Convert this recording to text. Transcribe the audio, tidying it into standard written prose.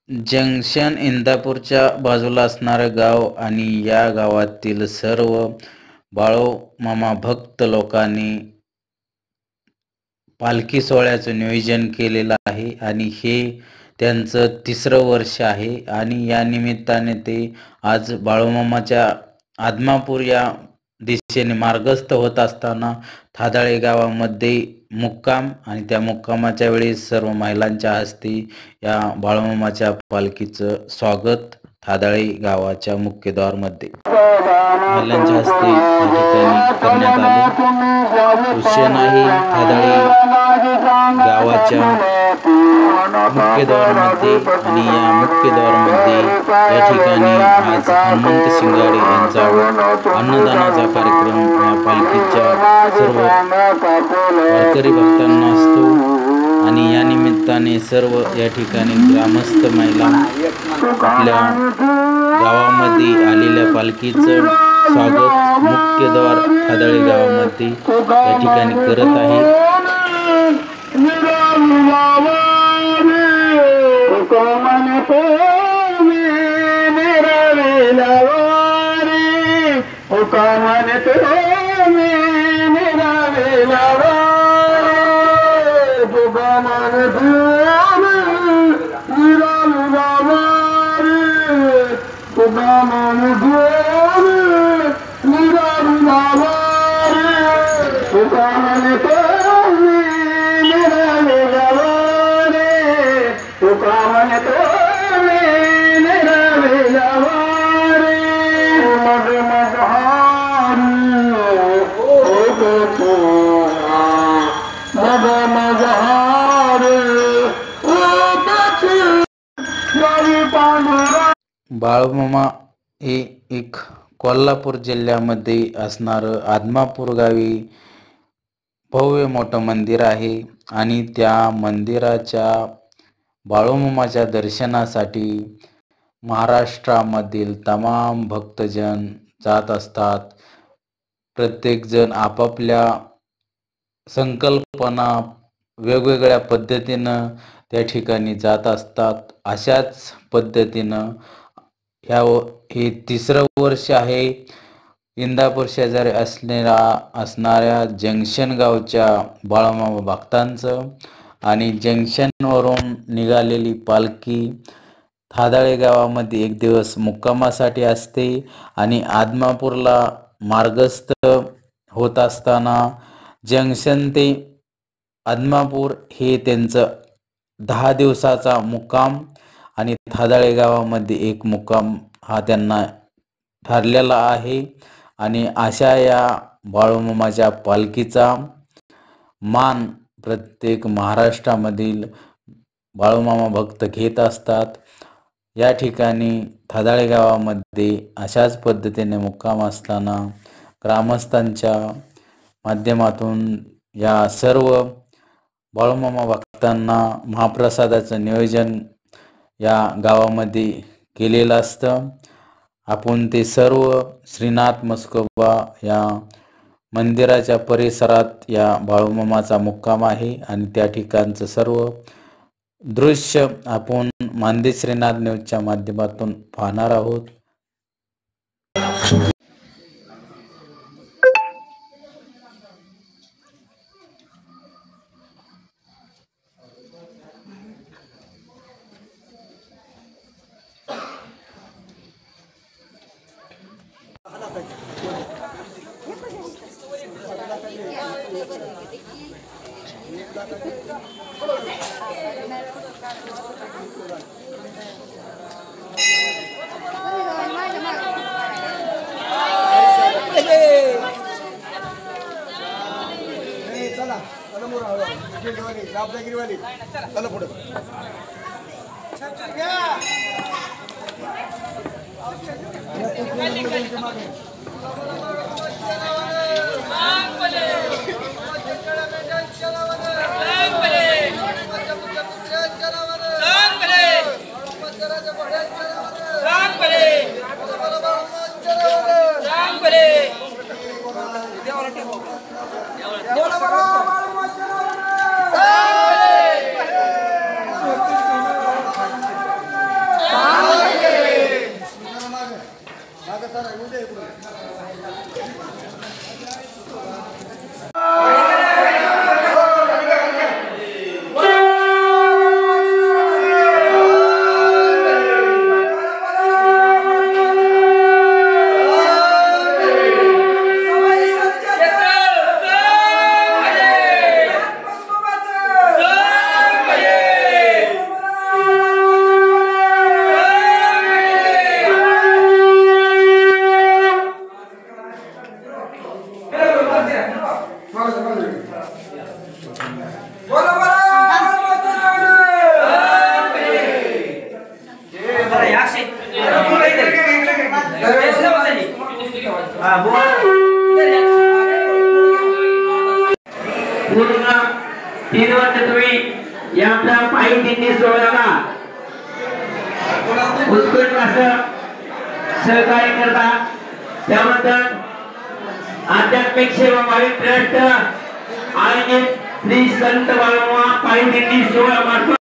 Junction इंदापूरच्या बाजूला असणारं गाव आणि या गावातील सर्व बाळूमामा भक्त लोकांनी पालखी सोहळ्याचं नियोजन केलेलं आहे आणि हे त्यांचं तिसरं वर्ष आहे आणि या निमित्ताने ते आज बाळूमामाच्या आदमापूर या दिशेने मार्गस्थ होत असताना थादाळे गावामध्ये मुक्काम आणि त्या मुक्कामाच्या वेळी सर्व महिलांच्या हस्ते या बाळूमामाच्या पालखीचं स्वागत थादाळे गावाच्या मुख्यद्वारमध्ये महिलांच्या हस्ते या ठिकाणी करण्यात आले। हुसेनाही थादाळे गावाच्या मुख्यद्वारमध्ये आणि या मुख्यद्वारमध्ये या ठिकाणी आज हनुमंत शिंगाडे यांचा अन्नदानाचा कार्यक्रम या पालखीच्या सर्व वारकरी भक्तांना असतो आणि या निमित्ताने सर्व या ठिकाणी ग्रामस्थ महिला आपल्या गावामध्ये आलेल्या पालखीचं स्वागत मुख्यद्वार थादाळे गावामध्ये या ठिकाणी करत आहे। बाळूमामा हे एक कोल्हापूर जिल्ह्यामध्ये असणारं आदमापूर गावी भव्य मोठं मंदिर आहे आणि त्या मंदिराच्या बाळूमामाच्या दर्शनासाठी महाराष्ट्रामधील तमाम भक्तजन जात असतात। प्रत्येकजण आपापल्या संकल्पना वेगवेगळ्या पद्धतीनं त्या ठिकाणी जात असतात। अशाच पद्धतीनं हे तिसरं वर्ष आहे इंदापूर शेजारी असणाऱ्या जंक्शन गावच्या बाळूमामा भक्तांचं आणि जंक्शनवरून निघालेली पालखी थादाळे गावामध्ये एक दिवस मुक्कामासाठी असते आणि आदमापूरला मार्गस्थ होत असताना जंक्शन ते आदमापूर हे त्यांचं 10 दिवसाचा मुक्काम आणि थादाळे गावामध्ये एक मुक्काम हा त्यांना ठरलेला आहे आणि अशा या बाळूमामाच्या पालखीचा मान प्रत्येक महाराष्ट्रामधील बाळूमामा भक्त घेत असतात। या ठिकाणी थादाळे गावामध्ये अशाच पद्धतीने मुक्काम असताना ग्रामस्थांच्या माध्यमातून या सर्व बाळूमामा भक्तांना महाप्रसादाचं नियोजन या गावामध्ये केलेलं असतं। आपण ते सर्व श्रीनाथ म्हस्कोबा या मंदिराच्या परिसरात या बाळूमामाचा मुक्काम आहे आणि त्या ठिकाणचं सर्व दृश्य आपण मानदेश श्रीनाथ न्यूजच्या माध्यमातून पाहणार आहोत। पूर्ण 3 वर्ष तुम्ही याच्या पायी दिंडी सोहळ्याला उत्कृष्ट असं सहकार्य करता, त्याबद्दल आध्यात्मिक सेवा भाविक ट्रस्ट आयोजित श्री संत बाळूमामा पायी दिंडी सोहळा मार्फत